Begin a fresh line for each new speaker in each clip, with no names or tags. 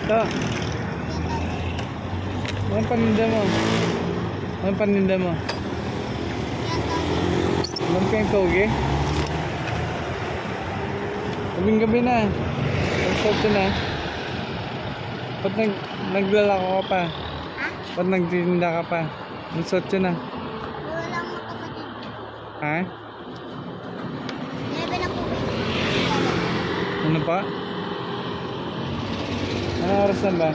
Ito. Anong paninda mo? Anong paninda mo? Lumpia toge? Gabing-gabi na. Pag-sorto na. Ba't naglalako ka pa?
Ha?
Ba't nagtitinda ka pa? Pag-sorto na.
Wala mo kapatid.
Ha?
Nebe na po.
Ano pa? Anong oras na ba?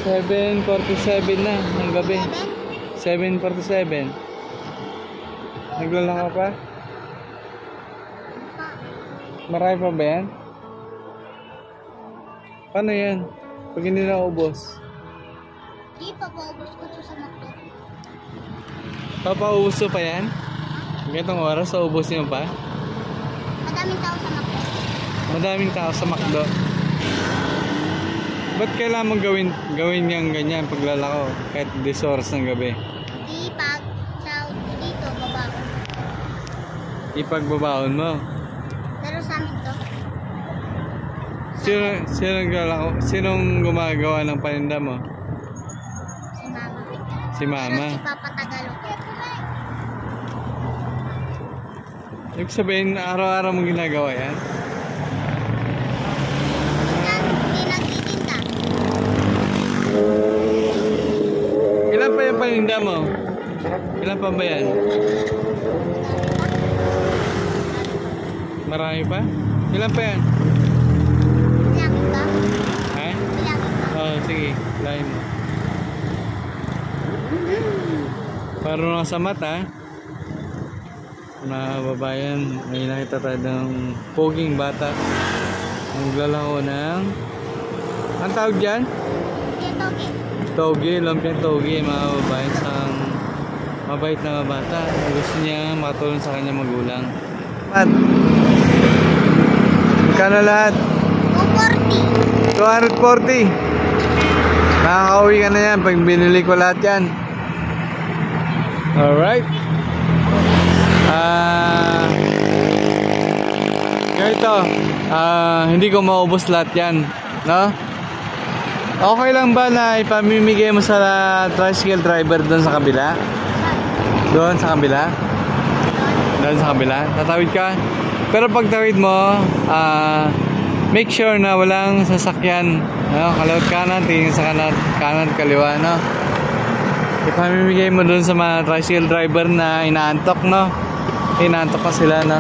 7:47 na ng gabi. 7:47. Naglalako pa? Marami pa ba yan? Paano yan? Pag hindi na ubos?
Di pa paubos ko sa makto.
Papaubos pa yan? Ganitong oras, ubos niyo pa?
Madaming tao sa makto.
Madaming tao sa McDo. Ba't kailangan mong gawin niyang ganyan paglalako kahit 10 oras ng gabi?
Di pag sa dito, baba ko.
Ipagbabaon mo.
Pero sa amin to,
Sino naglalako? Sinong gumagawa ng paninda mo?
si mama.
Si mama.
Pero si Papa Tagalog.
Ibig sabihin, araw-araw mong ginagawa yan?
Hindi nagtitinda.
Ilan pa yung paninda mo? Ilan pa ba yan? Marami pa? Ilan pa yan?
Bilangin ba?
Ha?
Bilangin ba?
Oo, sige. Lain mo. Parang sa mata, mga babayan, may nakita tayo ng poging bata. Naglalako ng... Ang tawag dyan?
Dito, okay.
Toge, lumpiang toge, mga babayan. Isang mabait na bata. Gusto niya makatulong sa kanyang magulang. At magkano lahat?
240.
240. Nakakauwi ka na yan pag binili ko lahat yan. Alright. Ganito, hindi ko maubos lahat yan, no? Okay lang ba na ipamimigay mo sa tricycle driver doon sa kabila? Doon sa kabila? Doon sa kabila? Tatawid ka? Pero pag tawid mo, make sure na walang sasakyan, no? Kalawat kanan, tingin sa kanan kaliwa, no? Ipamimigay mo doon sa mga tricycle driver na inaantok, no? Inaantok pa sila, no?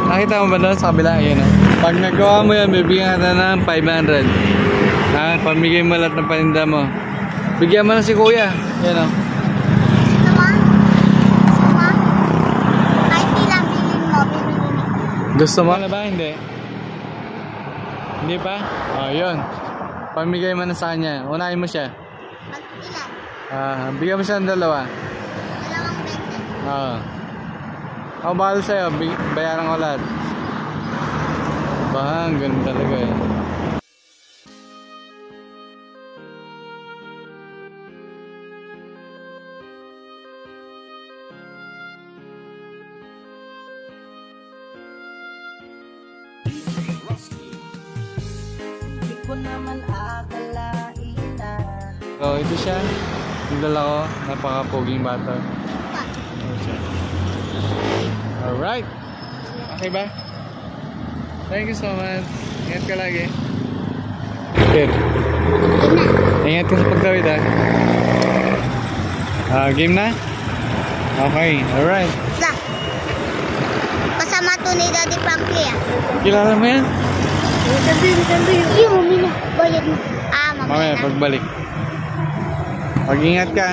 Nakita mo ba doon sa kabila? Ayan, no? Pag nagawa mo yan, bibigyan ka na ng 500. Pamigay mo lahat ng paninda mo. Bigyan mo na si kuya. Ayan, no?
Gusto mo? Kahit ilang bilhin mo, bibili.
Gusto mo na ba? Hindi. Hindi pa? O, yun. Pamigay mo na sa kanya. Unahin mo siya.
Pag ilan?
Bigyan mo siya ng 2.
Dalawang 20.
Oo. Ako bahala sa'yo. Bayaran ko lahat. Bahang, ganun talaga eh.
Di ko naman akalain na.
So, ito siya. Nagdala ko. Napaka-poging bata. Ito siya. Alright. Okay ba? Thank you so much. Ingat ka lagi. Okay. Ingat ka sa pagtawid, ha? Game na? Okay. Alright.
Sa. Kasama to ni Daddy Frankie, ah.
Kilala mo yan?
Hindi, mami na. Bayad mo.
Mamaya,
na.
pagbalik. Mag-ingat ka.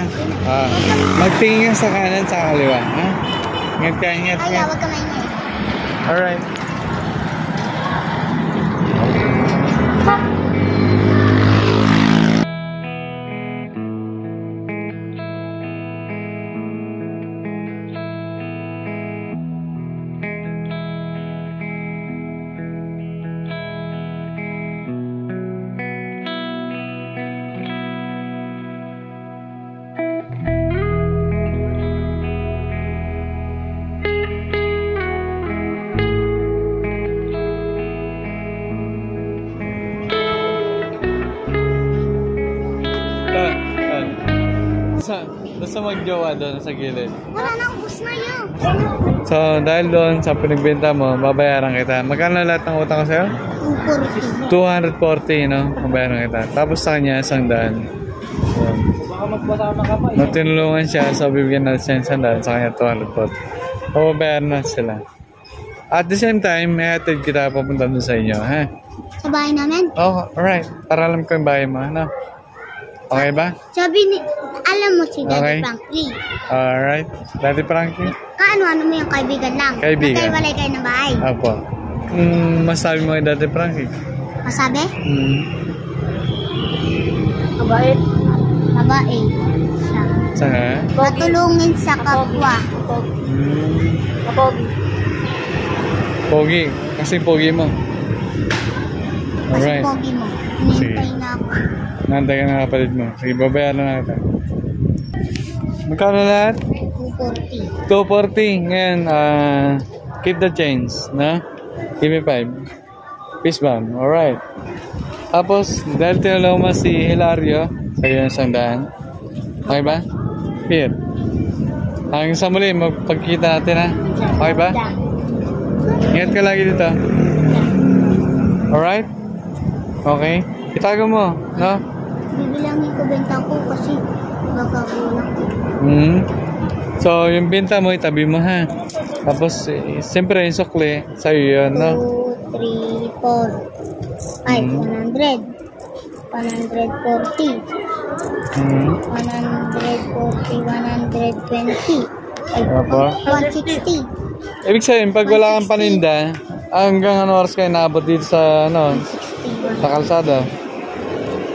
Magtingin ka sa kanan sa kaliwa. Ha? Ingat ka, ingat.
Ay,
Ingat.
wag ka maingay.
Alright. gusto magjowa doon sa gilid.
Wala na, ubus na yun.
So, dahil doon sa pinagbenta mo, babayaran kita. Magkano lahat ng utang ko sa'yo?
240.
240, no? Babayaran kita. Tapos sa kanya, 100. So, matinulungan siya, so bibigyan natin siya 100, sa kanya 240. Babayaran na sila. At the same time, may hatid kita papunta doon sa inyo, ha?
Sa bahay namin.
Oh, alright. Para alam ko yung bahay mo, ano? Okay ba?
Sabi ni, alam mo si Daddy
Okay.
Frankie.
Alright. Daddy Frankie?
Kaano-ano mo yung kaibigan lang.
Kaibigan.
Magkaiwalay kayo ng bahay.
Apo. Masabi mo kay Daddy Frankie?
Masabi?
Mabait.
Babae. Siya.
Saka?
Matulungin sa kapwa.
Kapogi.
Pogi. Kasi pogi mo.
Kasi
Alright.
pogi mo.
Sige.
Hinihintay na ako.
Nantay ka ng kapalit mo. Sige, babayaran na natin. Magkano lahat?
240.
240. Ngayon, keep the change, na? Give me 5. Peace bomb. Alright. Tapos, dahil tinulungan mo si Hilario, sa'yo yung 100. Okay ba? Here. Hanggang sa muli, magpagkita natin, ha? Okay ba? Ingat ka lagi dito. Alright? Okay? Itago mo, no?
Bibilangin ko benta ko kasi baka kulang.
So, yung binta mo, itabi mo, ha? Tapos, siyempre, yung sukli, sa'yo yun, no?
2, 3, 4. Ay, 100. 140. 140, 120. Ay,
Opo.
160.
Ibig sabihin, pag wala kang paninda, hanggang ano oras kayo naabot dito sa, ano,
60.
sa kalsada?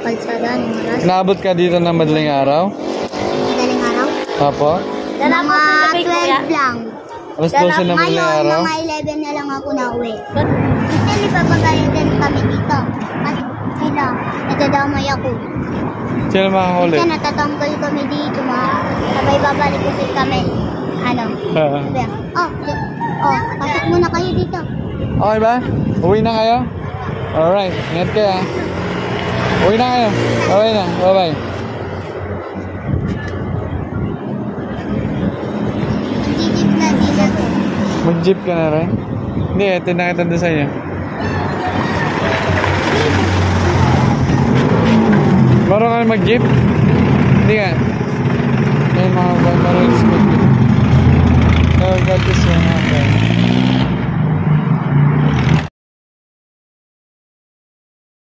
Kalsada, ng oras.
Naabot ka dito ng madaling araw?
Madaling araw.
Apo?
Mga 12 lang.
Alas 12 ng madaling
Ngayon,
araw?
mga 11 na lang ako nauwi. Kasi ipapagayon din kami dito. Kasi sila, nadadamay ako.
Sino makakaulit?
Kasi natatambal kami dito, sabay babalik kasi kami. Ano? Sabi, pasok muna kayo dito.
Okay ba? Uwi na kayo? Alright, ingat kayo, ha? Uwi na kayo. Bye-bye na. Bye-bye.
Magigit na din ako.
Mag-jeep ka na rin? Hindi, ito nakita doon sa inyo. Marunong ka mag-jeep? Hindi ka? May mga marunong mag-jeep. So, God bless you, mga friends.